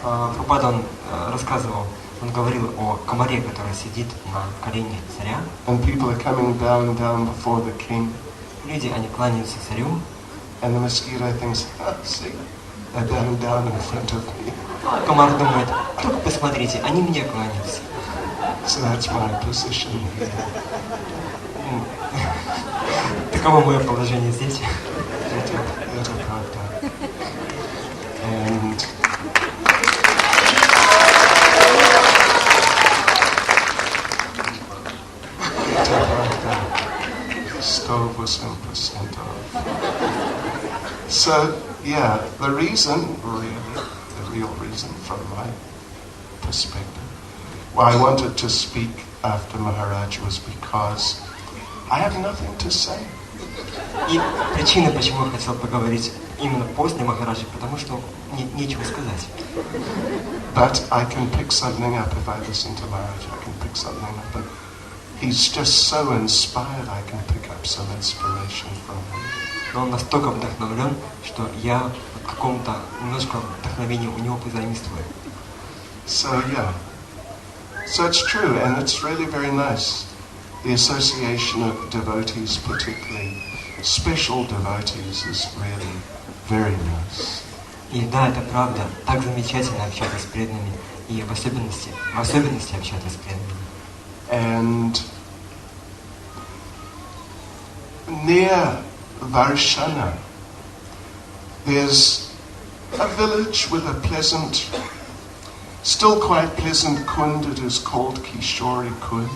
Прабхупада, он рассказывал, он говорил о комаре, который сидит на колене царя. And people are coming down before the king. Люди, они кланяются царю. And the mosquito thinks, see, they're down in front of me. Комар думает, только посмотрите, они мне кланяются. So that's my position here. Таково мое положение здесь. And stove was 100% off. So yeah, the reason, really, the real reason from my perspective, why I wanted to speak after Maharaj was because I have nothing to say. И причина, почему я хотел поговорить именно после Махараджи, потому что нечего сказать. But I can pick something up if I listen to Maharaj. I can pick something up, and he's just so inspired. I can pick up some inspiration from him. Но он настолько вдохновлен, что я в каком-то немножко вдохновении у него позаимствую. So yeah, so it's true, and it's really very nice. The association of devotees, particularly special devotees, is really very nice. И да, это правда. Так замечательно общаться с преданными, и в особенности общаться с преданными. And near Varshana, there's a village with a pleasant, still quite pleasant kund. It is called Kishori Kund.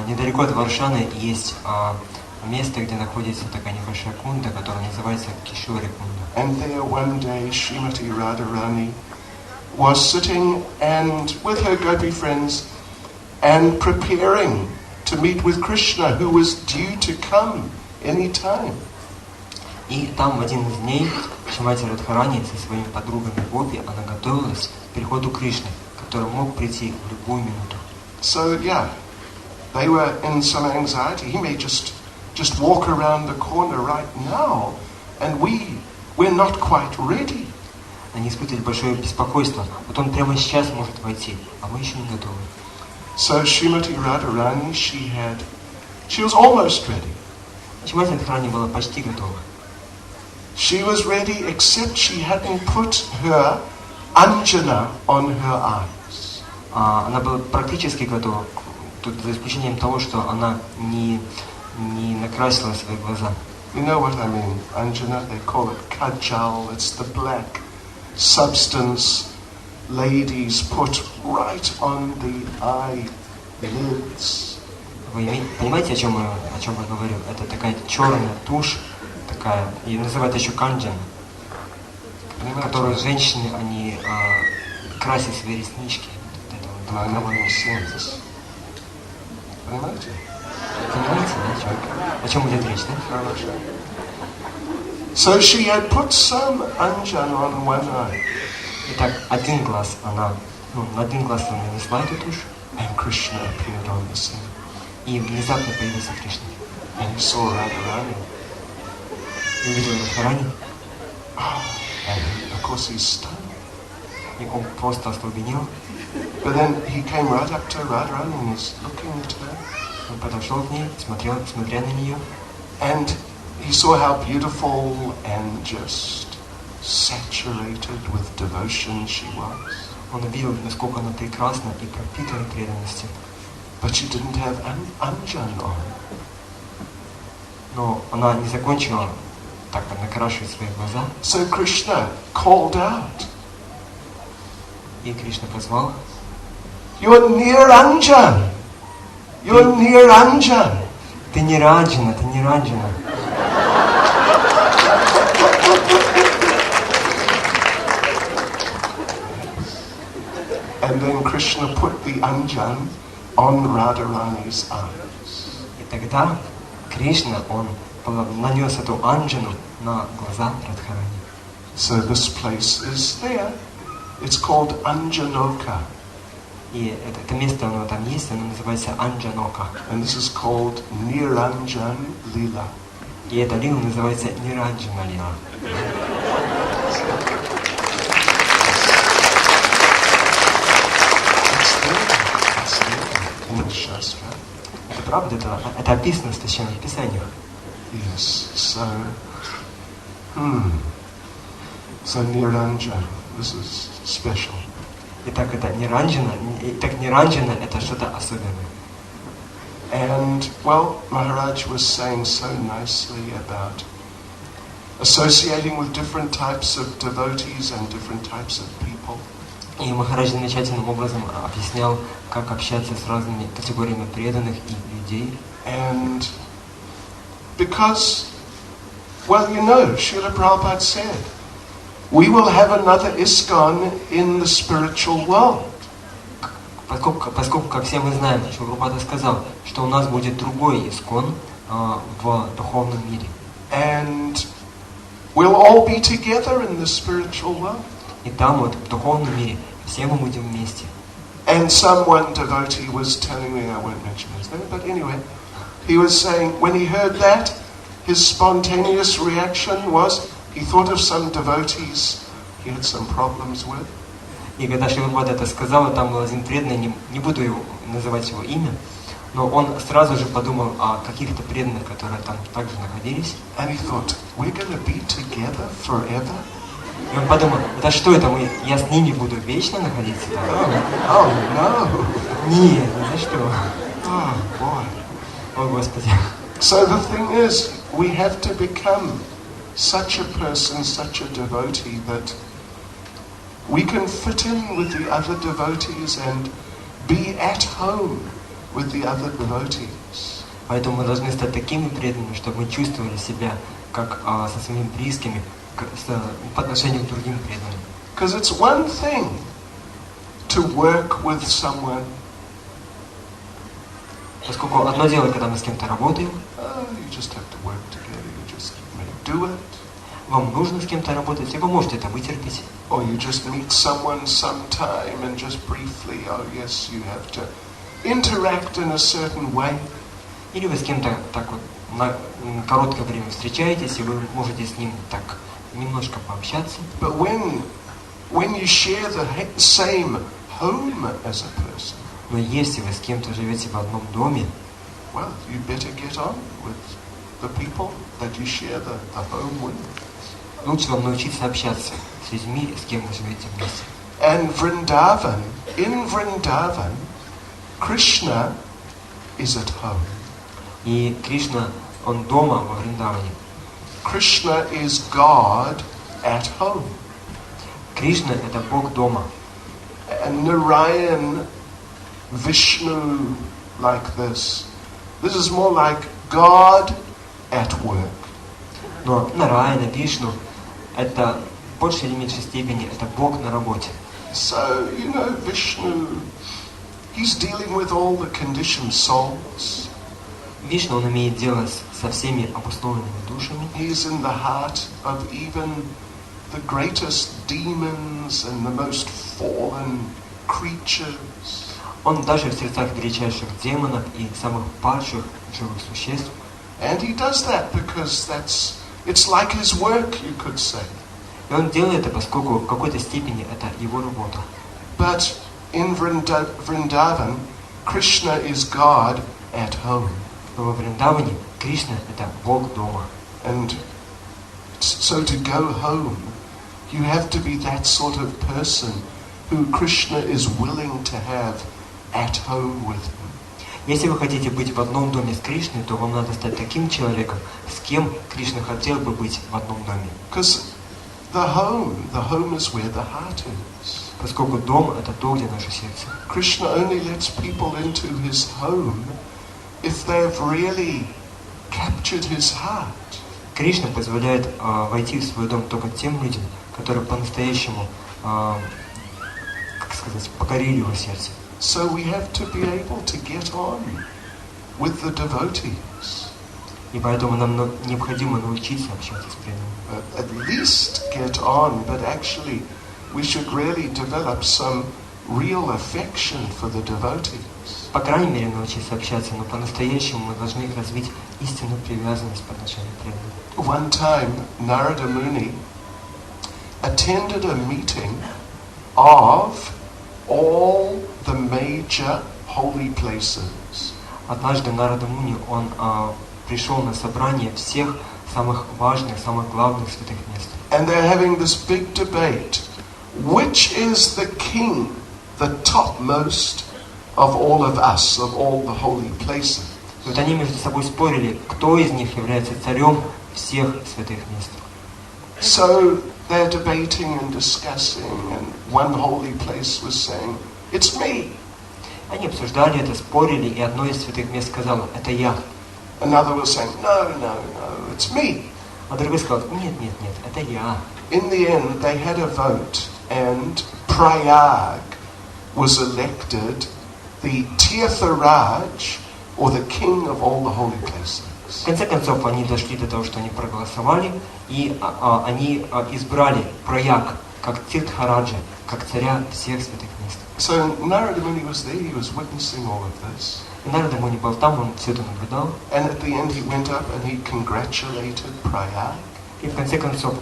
Недалеко от Варшаны есть место, где находится такая небольшая кунда, которая называется Кишори Кунда. And there one day Srimati Radharani was sitting and with her gopi friends and preparing to meet with Krishna, who was due to come any time. И там в один из дней Шримати Радхарани со своими подругами Гопи, она готовилась к приходу Кришны, который мог прийти в любую минуту. So yeah, they were in some anxiety. He may just walk around the corner right now, and we're not quite ready. Они испытывали большое беспокойство. Вот он прямо сейчас может войти, а мы еще не готовы. So Srimati Radharani, she was almost ready. Шримати Радхарани была почти готова. She was ready, except she hadn't put her anjana on her eyes. Она была практически готова, тут за исключением того, что она не накрасила свои глаза. You know what I mean? Anjana, they call it kajal. It's the black substance ladies put right on the eyelids. Вы понимаете, о чем я говорю? Это такая черная тушь, такая, ее называют еще канджан, которую женщины, они красят свои реснички. Понимаете? Понимаете, да? О чем идет речь, да? So she had put some anjan on one eye. Итак, на один глаз она нанесла эту тушь. And Krishna appeared on the scene. И внезапно появился Кришна. And he saw Radharani. И увидел Радхарани. And of course he's stunned. И он просто остолбенел. But then he came right up to Radharani and he's looking at her. Он подошел к ней, смотря на нее. And he saw how beautiful and just saturated with devotion she was. Он увидел, насколько она прекрасна и пропитана преданностью. But she didn't have anjan on. Но она не закончила так вот накрашивать свои глаза. So Krishna called out. И Кришна позвал. You're Ниранджана. You're Ниранджана. Ты Ниранджана, ты Ниранджана. And then Krishna put the anjan on Radharani's eyes. И тогда Кришна, он нанес эту анджану на глаза Радхарани. So this place is there. It's called Anjanoka. И это место, оно там есть, оно называется Анджанока. And this is called Ниранджан лила. И эта лила называется Ниранджана лила. правда, это описано в Священных Писаниях. Yes, so Ниранджана, this is special. Итак, это Ниранджана, это что-то особенное. And, well, Maharaj was saying so nicely about associating with different types of devotees and different types of people. И Махарадж замечательным образом объяснял, как общаться с разными категориями преданных и людей. And because, well, you know, Srila Prabhupada said, we will have another ISKCON in the spiritual world. Поскольку, как все мы знаем, Шрила Прабхупада сказал, что у нас будет другой искон в духовном мире. And we'll all be together in the spiritual world. И там вот, в духовном мире, все мы будем вместе. And one devotee was telling me, I won't mention his name, but anyway, he was saying, when he heard that, his spontaneous reaction was, he thought of some devotees he had some problems with. И когда Шрила Прабхупада это сказал, там был один преданный, не буду называть его имя, но он сразу же подумал о каких-то преданных, которые там также находились. And he thought, we're going to be together forever? И он подумал, да что это, я с ними буду вечно находиться там? Oh no! Нет, за что? Oh boy! О Господи! So the thing is, we have to become such a person, such a devotee that we can fit in with the other devotees and be at home with the other devotees. Поэтому мы должны стать такими преданными, чтобы мы чувствовали себя как со своими близкими по отношению к другим преданным. Because it's one thing to work with someone. Поскольку одно дело, когда мы с кем-то работаем, You just have to work together. You just may do it. вам нужно с кем-то работать, и вы можете это вытерпеть. Or you just meet someone sometime and just briefly, oh yes, you have to interact in a certain way. Или вы с кем-то так вот на короткое время встречаетесь, и вы можете с ним так немножко пообщаться. But when you share the same home as a person, Но если вы с кем-то живете в одном доме, well, you better get on with the people that you share the home with. лучше вам научиться общаться с людьми, с кем вы живете вместе. And in Vrindavan, Krishna is at home. И Кришна, он дома во Вриндаване. Krishna is God at home. Кришна – это Бог дома. And Narayan, Vishnu, like this. This is more like God at work. Но Нараяна, Вишну – это в большей или меньшей степени это Бог на работе. So, you know, Vishnu, he's dealing with all the conditioned souls. Вишну, он имеет дело со всеми обусловленными душами. He's in the heart of even the greatest demons and the most fallen creatures. Он даже в сердцах величайших демонов и самых падших живых существ. And he does that because it's like his work, you could say. И он делает это, поскольку в какой-то степени это его работа. But in Vrindavan, Krishna is God at home. Но во Вриндаване Кришна – это Бог дома. And so to go home, you have to be that sort of person who Krishna is willing to have at home with him. Если вы хотите быть в одном доме с Кришной, то вам надо стать таким человеком, с кем Кришна хотел бы быть в одном доме. Because the home is where the heart is. Поскольку дом – это то, где наше сердце. Krishna only lets people into his home if they've really captured his heart. Кришна позволяет войти в свой дом только тем людям, которые по-настоящему, как сказать, покорили его сердце. So we have to be able to get on with the devotees. И поэтому нам необходимо научиться общаться с преданными. At least get on, but actually we should really develop some real affection for the devotees. По крайней мере, научиться общаться, но по-настоящему мы должны развить истинную привязанность по отношению к преданным. One time, Narada Muni attended a meeting of all the major holy places. Однажды Нарада Муни, он пришел на собрание всех самых важных, самых главных святых мест. And they're having this big debate. Which is the king, the topmost of all of us, of all the holy places? Вот они между собой спорили, кто из них является царем всех святых мест. So they're debating and discussing, and one holy place was saying, "It's me." Они обсуждали это, спорили, и одно из святых мест сказало: это я. Another was saying, "No, no, no, it's me." А другой сказал: нет, это я. In the end, they had a vote, and Prayag was elected the Tirtharaj, or the king of all the holy places. В конце концов, они дошли до того, что они проголосовали, и они избрали Праяг как Тиртхараджа, как царя всех святых мест. So Narada Muni was there, he was witnessing all of this. И Нарада Муни был там, он все это наблюдал. And at the end he went up and he congratulated Prayag. И в конце концов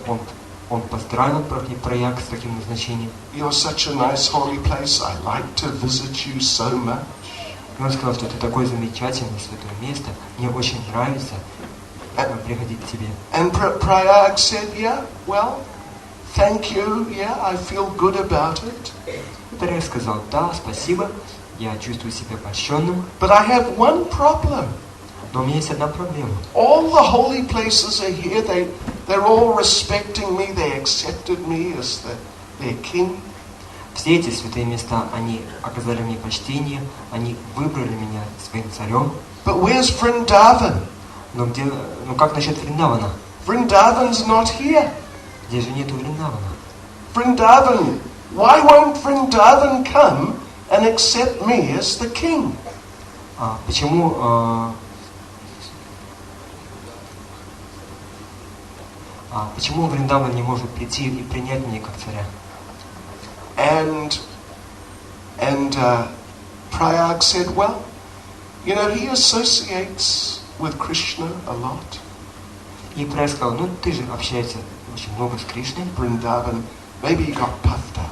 он поздравил Праяг с таким назначением. You're such a nice holy place, I like to visit you so much. И он сказал, что это такое замечательное святое место, мне очень нравится приходить к тебе. And Prayag said, yeah, well, thank you, yeah, I feel good about it. И Праяг сказал: да, спасибо, я чувствую себя польщенным. But I have one problem. Но у меня есть одна проблема. All the holy places are here, they're all respecting me, they accepted me as their king. Все эти святые места, они оказали мне почтение, они выбрали меня своим царем. But where's Vrindavan? Но как насчет Вриндавана? Vrindavan's not here. Здесь же нету Вриндавана. Vrindavan, why won't Vrindavan come and accept me as the king? Почему Вриндаван не может прийти и принять меня как царя? And Prayag said, well, you know, he associates with Krishna a lot. И Праяг сказал: ну ты же общаешься очень много с Кришной. Vrindavan, maybe he got puffed up.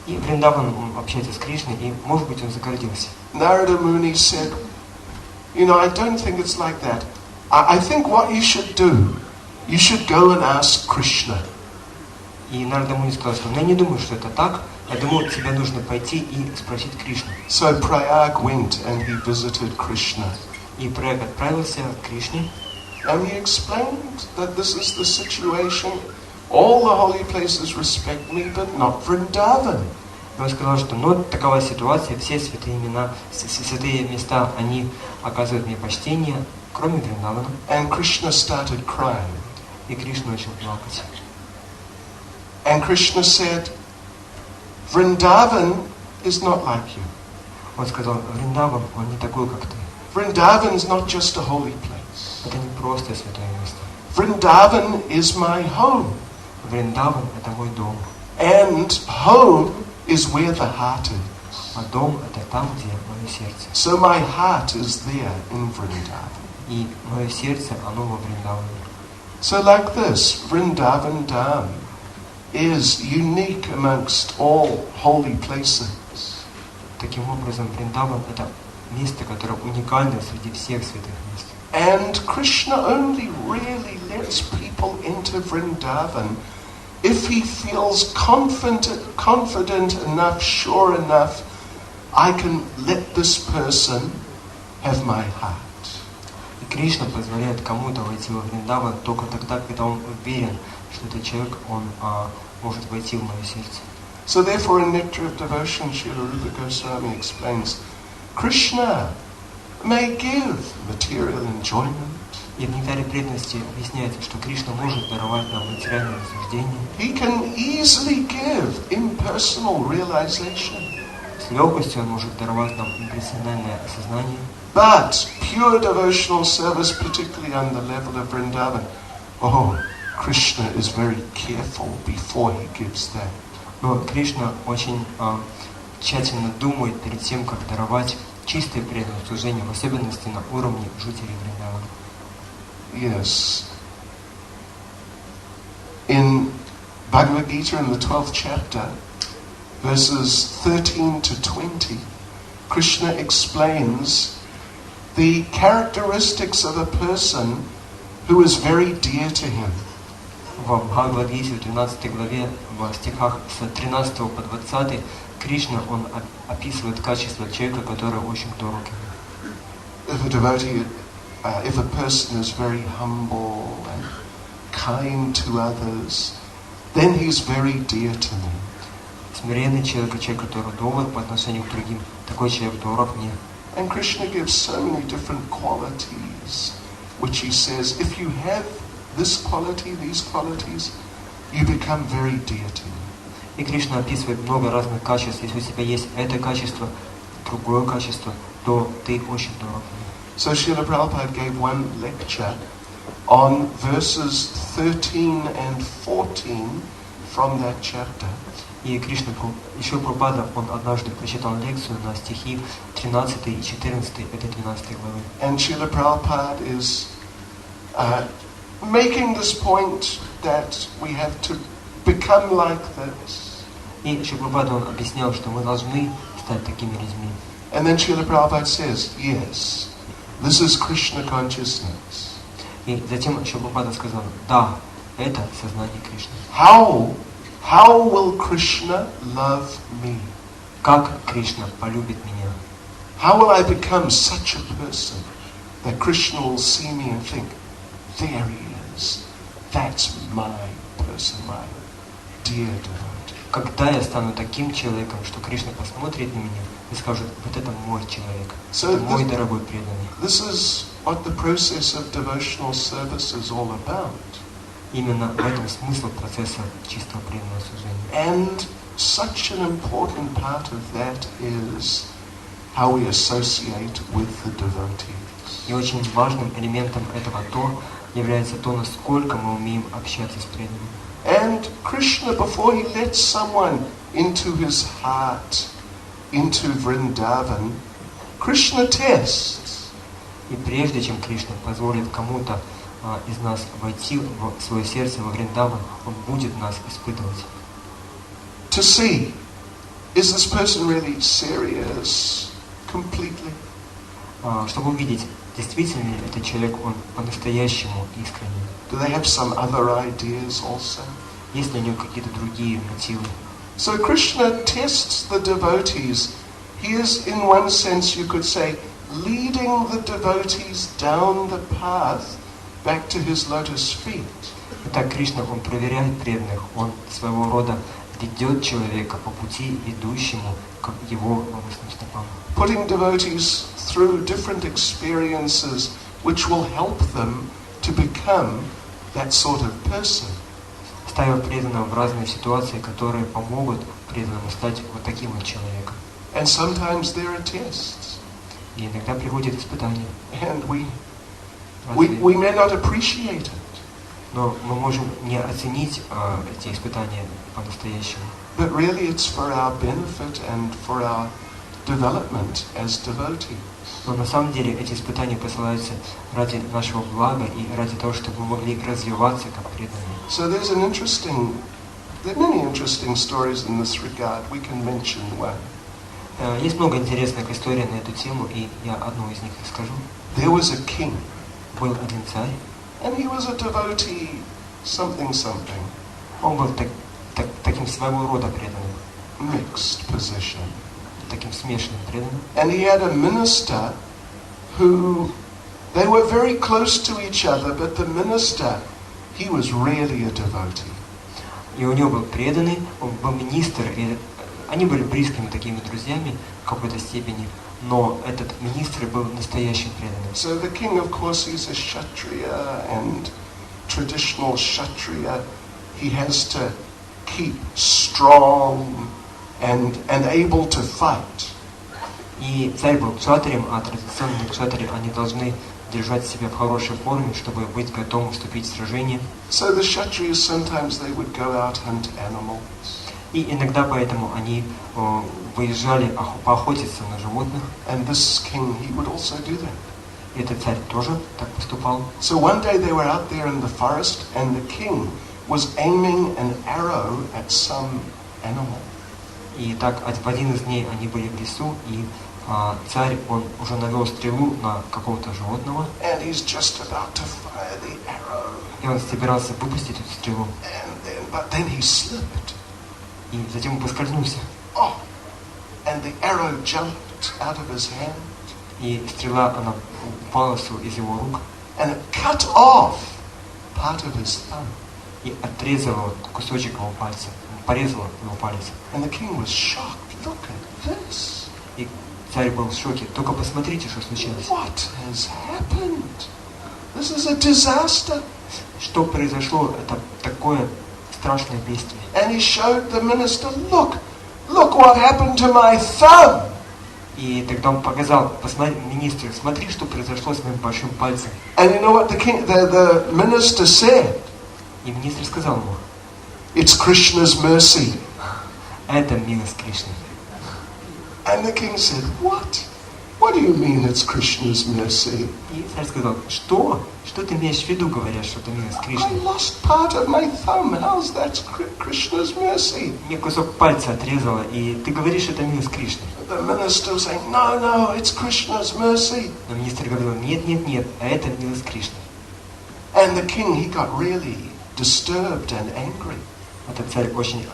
И Вриндаван общается с Кришной, и может быть он загордился. Narada Muni said, you know, I don't think it's like that. I think what you should do, you should go and ask Krishna. И Нарада Муни сказал, что я не думаю, что это так. Я думаю, тебе нужно пойти и спросить Кришну. So Prayag went and he visited Krishna. И Праяг отправился к Кришне. And he explained that this is the situation. All the holy places respect me, but not Vrindavan. И он сказал, что такова ситуация, все святые места, они оказывают мне почтение, кроме Вриндавана. And Krishna started crying. И Кришна начал плакать. And Krishna said, Vrindavan is not like you. Он сказал: Вриндаван, он не такой, как ты. Vrindavan is not just a holy place. Это не просто святое место. Vrindavan is my home. Вриндаван — это мой дом. And home is where the heart is. А дом — это там, где мое сердце. So my heart is there in Vrindavan. И мое сердце, оно во Вриндаване. So like this, Vrindavan Dham is unique amongst all holy places. Таким образом, Вриндаван — это место, которое уникально среди всех святых мест. And Krishna only really lets people into Vrindavan if he feels confident enough, sure enough, I can let this person have my heart. И Кришна позволяет кому-то войти во Вриндаван только тогда, когда он уверен, что этот человек, он может войти в мое сердце. So therefore in Nectar of Devotion, Srila Rupa Goswami explains, Krishna may give material enjoyment. И в Нектаре преданности объясняется, что Кришна может даровать нам материальное наслаждение. He can easily give impersonal realization. С легкостью он может даровать нам имперсональное осознание. But pure devotional service, particularly on the level of Vrindavan, Krishna is very careful before he gives that. Но Кришна очень тщательно думает перед тем, как даровать чистое преданное служение, в особенности на уровне жителей Вриндавана. Yes. In Bhagavad Gita, in the 12th chapter, verses 13 to 20, Krishna explains the characteristics of a person who is very dear to him. В Бхагавад-гите, в 12 главе, в стихах с 13 по 20, Кришна, он описывает качество человека, который очень дорог ему. If a devotee, if a person is very humble and kind to others, then he's very dear to me. Смиренный человек, человек, который добр по отношению к другим, такой человек дорог мне. And Krishna gives so many different qualities, which he says, if you have this quality, these qualities, you become very dear to me. И Кришна описывает много разных качеств. Если у тебя есть это качество, другое качество, то ты очень дорог мне. So Srila Prabhupada gave one lecture on verses 13 and 14 from that chapter. И Кришна, еще Прабхупада, он однажды прочитал лекцию на стихи 13 и 14 этой 12 главы. And Srila Prabhupada is making this point that we have to become like this. И Шрила Прабхупада, он объяснял, что мы должны стать такими людьми. And then Srila Prabhupada says, yes, this is Krishna consciousness. И затем Шрила Прабхупада сказал, да, это сознание Кришны. How will Krishna love me? Как Кришна полюбит меня? How will I become such a person that Krishna will see me and think, there he is, that's my person, my dear devotee. Когда я стану таким человеком, что Кришна посмотрит на меня и скажет, вот это мой человек, So это мой дорогой преданный. This is what the process of devotional service is all about. Именно в этом смысл процесса чистого преданного служения. And such an important part of that is how we associate with the devotees. И очень важным элементом этого является то, насколько мы умеем общаться с преданными. And Krishna, before he lets someone into his heart, into Vrindavan, Krishna tests. И прежде чем Кришна позволит кому-то из нас войти в свое сердце, во Вриндаван, он будет нас испытывать. To see, is this person really serious completely? Чтобы увидеть, действительно ли этот человек, он по-настоящему искренний. Do they have some other ideas also? Есть ли у него какие-то другие мотивы? So Krishna tests the devotees. He is, in one sense, you could say, leading the devotees down the path back to his lotus feet. Итак, Кришна, он проверяет преданных, он своего рода ведет человека по пути, ведущему к его лотосным стопам. Putting devotees through different experiences which will help them to become that sort of person. Ставя преданного в разные ситуации, которые помогут преданному стать вот таким вот человеком. And sometimes there are tests. И иногда приходят испытания. And we may not appreciate it. Но мы можем не оценить эти испытания по-настоящему. But really it's for our benefit and for our development as devotees. Но на самом деле эти испытания посылаются ради нашего блага и ради того, чтобы мы могли развиваться как преданные. So there are many interesting stories in this regard. We can mention one. Есть много интересных историй на эту тему, и я одну из них расскажу. There was a king. Был один царь. And he was a devotee, something. Он был таким своего рода преданным. Mixed position. Таким смешанным преданным. And he had a minister who, they were very close to each other, but the minister, he was really a devotee. И у него был преданный, он был министр, и они были близкими такими друзьями в какой-то степени, но этот министр был настоящим преданным. So the king, of course, he's a Kshatriya, and traditional Kshatriya, he has to keep strong and able to fight. И царь был кшатрием, а традиционные кшатри, они должны держать себя в хорошей форме, чтобы быть готовым вступить в сражение. So the Kshatriyas, sometimes they would go out hunt animals. И иногда поэтому они выезжали поохотиться на животных. And this king, he would also do that. И этот царь тоже так поступал. So one day they were out there in the forest, and the king was aiming an arrow at some animal. И так в один из дней они были в лесу, и царь, он уже навел стрелу на какого-то животного, and he's just about to fire the arrow. и он собирался выпустить эту стрелу, But then he slipped. и затем он поскользнулся, Oh, and the arrow jumped out of his hand, и стрела, она упала из его рук, and it cut off part of his thumb. и отрезала вот кусочек его пальца, порезала его палец. And the king was shocked. Look at this. И царь был в шоке. Только посмотрите, что случилось. What has happened? This is a disaster. Что произошло? Это такое страшное бедствие. And he showed the minister, look what happened to my thumb. И тогда он показал, посмотри, министру, смотри, что произошло с моим большим пальцем. And you know what the minister said? И министр сказал ему, it's Krishna's mercy. это милость Кришны. And the king said, what? What do you mean it's Krishna's mercy? И царь сказал, что? Что ты имеешь в виду, говоря, что это милость I Кришны? lost part of my thumb. How's that Krishna's mercy? Мне кусок пальца отрезало, и ты говоришь, это милость Кришны. The minister was saying, no, it's Krishna's mercy. Но министр говорил, нет, а это милость Кришны. And the king, he got really disturbed and angry. Этот царь очень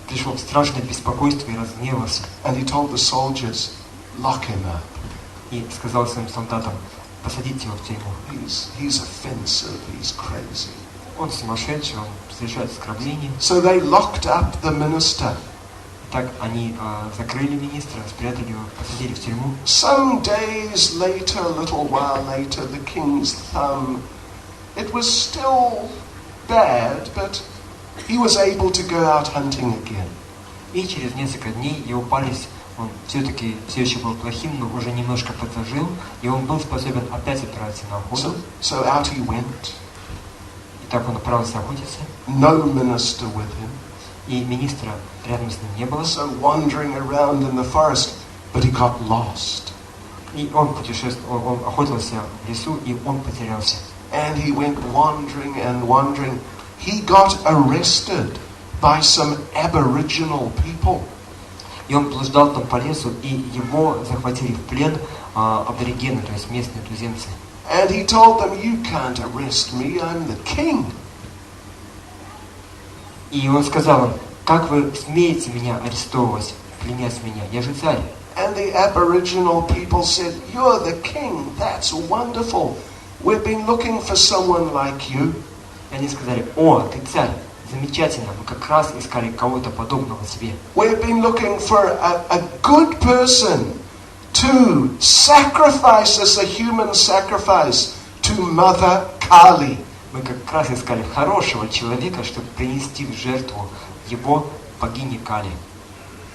пришел в страшное беспокойство и разгневался. And he told the soldiers, lock him up. И сказал своим солдатам, посадите его в тюрьму. He's offensive, he's crazy. Он сумасшедший, он совершает оскорбление. So they locked up the minister. Так они закрыли министра, спрятали его, посадили в тюрьму. Some days later, a little while later, the king's thumb, it was still bad, but he was able to go out hunting again. И через несколько дней его палец, он все-таки все еще был плохим, но уже немножко подзажил, и он был способен опять отправиться на охоту. So out he went. И так он отправился охотиться. No minister with him. И министра рядом с ним не было. So wandering around in the forest, but he got lost. И он путешествовал, он охотился в лесу, и он потерялся. And he went wandering and wandering. He got arrested by some Aboriginal people. И он блуждал там по лесу, и его захватили в плен аборигены, то есть местные туземцы. And he told them, you can't arrest me, I'm the king. И он сказал им, как вы смеете меня арестовывать, пленять меня, я же царь. And the Aboriginal people said, you're the king, that's wonderful. We've been looking for someone like you. И они сказали, о, ты царь, замечательно, мы как раз искали кого-то подобного тебе. We've been looking for a good person to sacrifice as a human sacrifice to Mother Kali. Мы как раз искали хорошего человека, чтобы принести в жертву его богине Кали.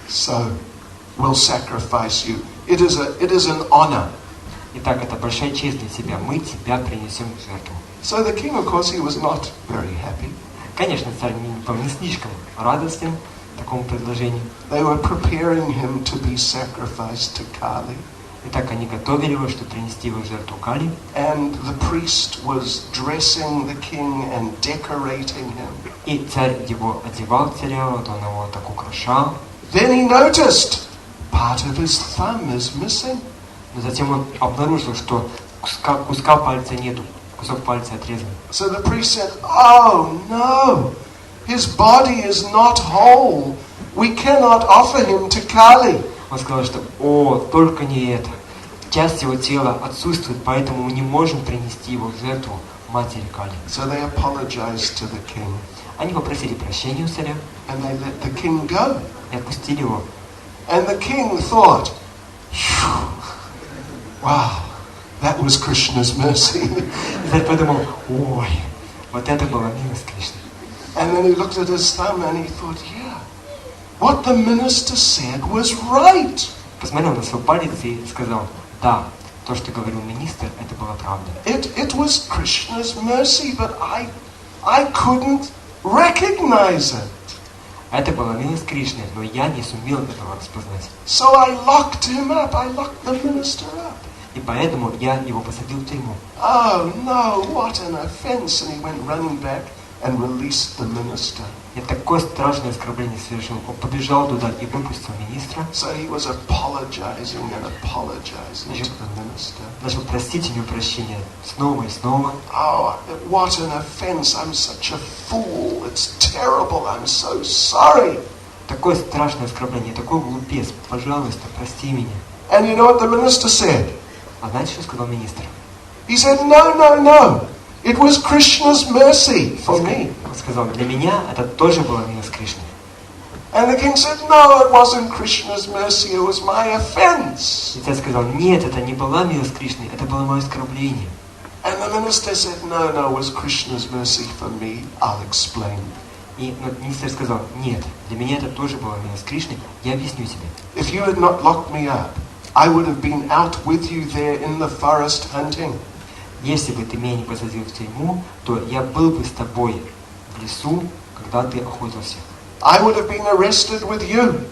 So, we'll sacrifice you. It is an honor. Итак, это большая честь для тебя. Мы тебя принесем в жертву. So the king, of course, he was not very happy. Конечно, царь был не слишком радостен такому предложению. They were preparing him to be sacrificed to Kali. Итак, они готовили его, чтобы принести его в жертву Кали. And the priest was dressing the king and decorating him. И царь его одевал, царя, вот он его так украшал. Then he noticed part of his thumb is missing. Но затем он обнаружил, что куска пальца нету, кусок пальца отрезан. So the priest said, oh no, his body is not whole. We cannot offer him to Kali. Он сказал, что о, только не это. Часть его тела отсутствует, поэтому мы не можем принести его в жертву матери Кали. So they apologized to the king. Они попросили прощения у царя And they let the king go. и отпустили его. And the king thought, wow, that was Krishna's mercy. Царь подумал, ой, вот это была милость Кришны. And then he looked at his thumb and he thought, yeah, what the minister said was right. Посмотрел на свой палец и сказал, да, то, что говорил министр, это была правда. It was Krishna's mercy, but I couldn't recognize it. Это была милость Кришны, но я не сумел этого распознать. So I locked him up. I locked the minister up. И поэтому я его посадил в тюрьму. Oh no, what an offense. And he went running back and released the minister. И такое страшное оскорбление совершил. Он побежал туда и выпустил министра. So he was apologizing and apologizing to the minister. Начал просить у него прощения снова и снова. Oh, what an offense! I'm such a fool. It's terrible. I'm so sorry. Такое страшное оскорбление, такой глупец. Пожалуйста, прости меня. And you know what the minister said? А знаете, что сказал министр? He said, no. It was Krishna's mercy for me. Он сказал, для меня это тоже была милость Кришны. And the king said, no, it wasn't Krishna's mercy, it was my offense. И царь сказал, нет, это не была милость Кришны, это было мое оскорбление. And the minister said, no, it was Krishna's mercy for me. I'll explain. И министр сказал, нет, для меня это тоже была милость Кришны, я объясню тебе. If you had not locked me up, I would have been out with you there in the forest hunting. Если бы ты меня не посадил в тюрьму, то я был бы с тобой в лесу, когда ты охотился. I would have been arrested with you.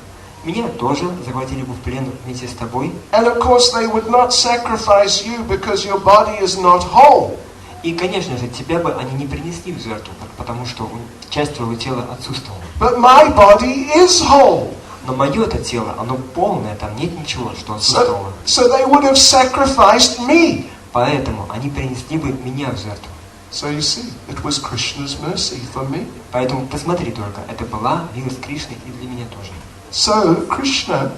Меня тоже захватили бы в плен вместе с тобой. And of course they would not sacrifice you because your body is not whole. И, конечно же, тебя бы они не принесли в жертву, потому что часть твоего тела отсутствовала. But my body is whole. Но мое это тело, оно полное, там нет ничего, что отсутствовало. So they would have sacrificed me. Поэтому они принесли бы меня в жертву. So you see, it was Krishna's mercy for me. Поэтому посмотри только, это была милость Кришны и для меня тоже. So Krishna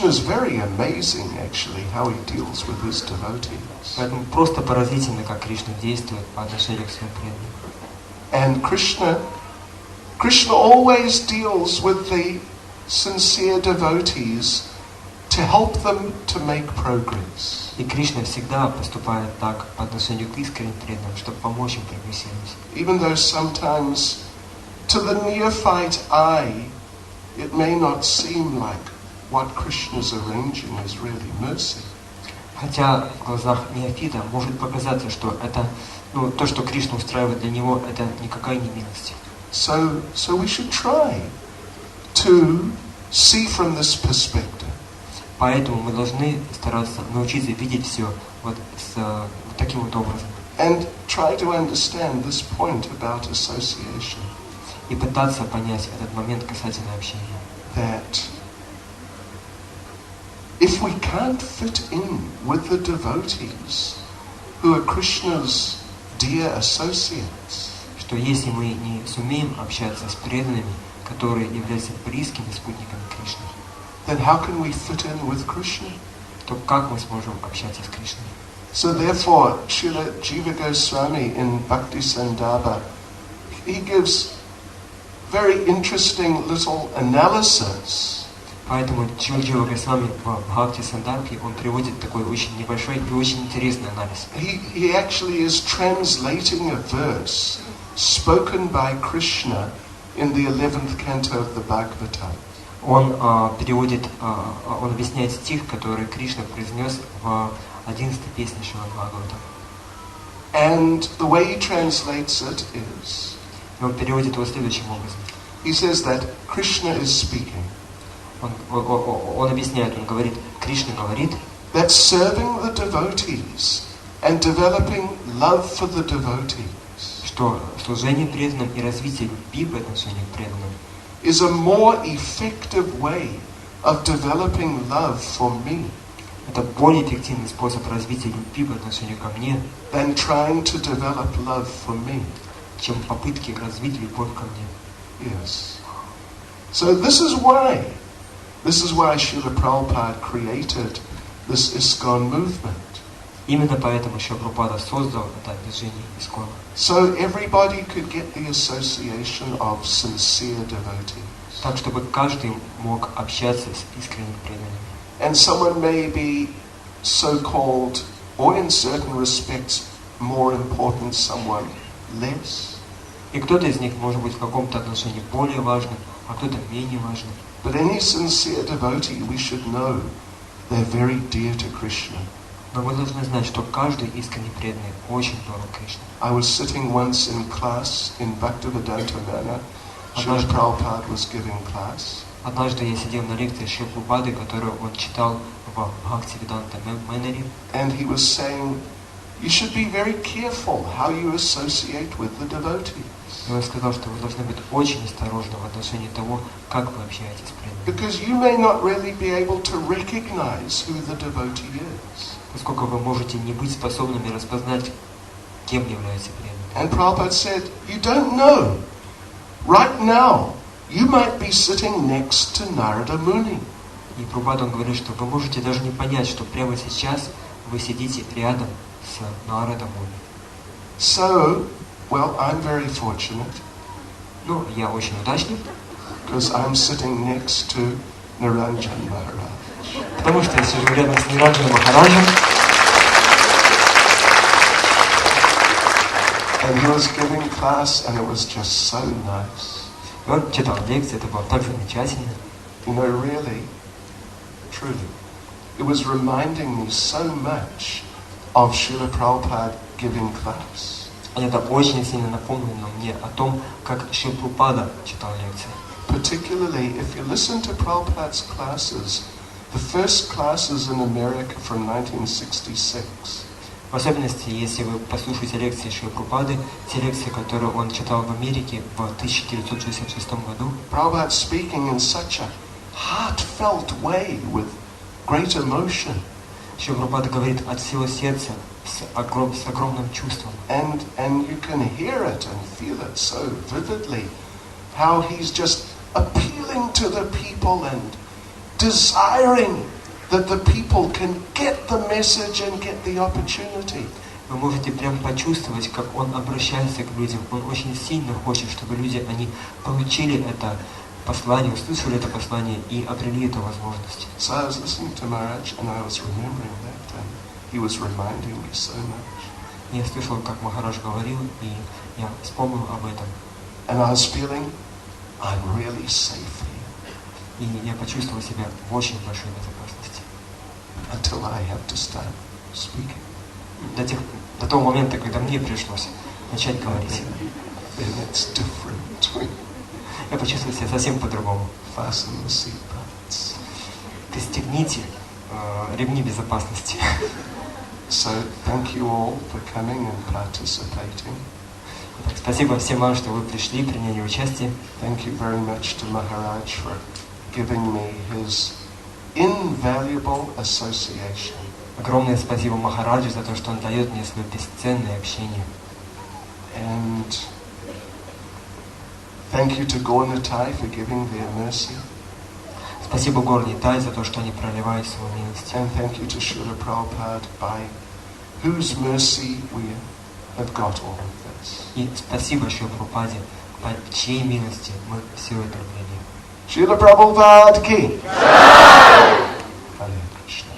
is very amazing actually how he deals with his devotees. Поэтому просто поразительно, как Кришна действует по отношению к своим преданным. And Krishna always deals with the sincere devotees to help them to make progress. И Кришна всегда поступает так по отношению к искренним преданным, чтобы помочь им прогрессировать. Even though sometimes to the neophyte eye it may not seem like what Krishna's arranging is really mercy. Хотя в глазах неофита может показаться, что это, то, что Кришна устраивает для него, это никакая не милость. So we should try to see from this perspective. Поэтому мы должны стараться научиться видеть все вот таким вот образом. And try to understand this point about association. И пытаться понять этот момент касательно общения. That if we can't fit in with the devotees who are Krishna's dear associates, что если мы не сумеем общаться с преданными, которые являются близкими спутниками Кришны, then how can we fit in with Krishna? то как мы сможем общаться с Кришной? So therefore, Srila Jiva Goswami in Bhakti Sandarbha, he gives very interesting little analysis. Поэтому Шрила Госвами в Бхакти Сандarbhe он приводит такой очень небольшой и очень интересный анализ. He actually is translating a verse spoken by Krishna in the 11th canto of the Bhagavatam. Он переводит, он объясняет стих, который Кришна произнес в 11-й песне Шримад Бхагаватам. And the way he translates it is, Он переводит его следующим образом. he says that Krishna is speaking. Он объясняет, он говорит, Кришна говорит, that serving the devotees and developing love for the devotees, что служение преданным и развитие любви по отношению к преданным is a more effective way of developing love for me это более эффективный способ развития любви по отношению ко мне, than trying to develop love for me. чем попытки развить любовь ко мне. Yes. So this is why Srila Prabhupada created this ISKCON movement. Именно поэтому Шрила Прабхупада создал это движение ИСККОН. So everybody could get the association of sincere devotees. Так, чтобы каждый мог общаться с искренними преданными. And someone may be so-called, or in certain respects, more important, someone less. И кто-то из них может быть в каком-то отношении более важным, а кто-то менее важным. But any sincere devotee, we should know they're very dear to Krishna. Но мы должны знать, что каждый искренне преданный очень дорог Кришне. I was sitting once in class in Bhaktivеданта Мэнор. Srila Prabhupada was giving class. Однажды я сидел на лекции Шрилы Прабхупады, которую он читал в Бхактиведанта Мэноре. And he was saying, you should be very careful how you associate with the devotees. И он сказал, что вы должны быть очень осторожны в отношении того, как вы общаетесь с преданными. Because you may not really be able to recognize who the devotee is. Поскольку вы можете не быть способными распознать, кем является преданный. And Prabhupada said, you don't know. Right now, you might be sitting next to Narada Muni. И Прабхупада, он говорит, что вы можете даже не понять, что прямо сейчас вы сидите рядом с Нарада Муни. So, well, I'm very fortunate. Ну, я очень удачлив. Because I'm sitting next to Ниранджана Maharaj. Потому что я сижу рядом с Ниранджаной Махараджем. And he was giving class, and it was just so nice. И он читал лекции, это было так замечательно. You know, really, truly, it was reminding me so much of Srila Prabhupada giving class. И это очень сильно напомнило мне о том, как Шрила Прабхупада читал лекции. Particularly if you listen to Prabhupada's classes, the first classes in America from 1966. В особенности, если вы послушаете лекции Шрилы Прабхупады, те лекции, которые он читал в Америке в 1966 году. Prabhupada speaking in such a heartfelt way with great emotion. Шрила Прабхупада говорит от всего сердца, с огромным чувством. And you can hear it and feel it so vividly, how he's just appealing to the people and desiring that the people can get the message and get the opportunity. Вы можете прям почувствовать, как он обращается к людям. Он очень сильно хочет, чтобы люди, они получили это послание, услышали это послание и обрели эту возможность. So I was listening to Maharaj and I was remembering that, and he was reminding me so much. Я слышал, как Махарадж говорил, и я вспомнил об этом. And I was feeling, I'm really safe here. И я почувствовал себя в очень большой безопасности. Until I have to start speaking. До того момента, когда мне пришлось начать говорить. Then it's different. Я почувствовал себя совсем по-другому. Fasten the seatbelts. Пристегните ремни безопасности. So thank you all for coming and participating. Спасибо всем вам, что вы пришли, приняли участие. Thank you very much to Maharaj for giving me his invaluable association. Огромное спасибо Махараджу за то, что он дает мне свое бесценное общение. And thank you to Gornatai for giving their mercy. Спасибо Гор Нитай за то, что они проливают свою милость. And thank you to Srila Prabhupada, by whose mercy we have got all of this. И спасибо Шриле Прабхупаде, по чьей милости мы все это обрели. Srila Prabhupada ki. Hare Krishna.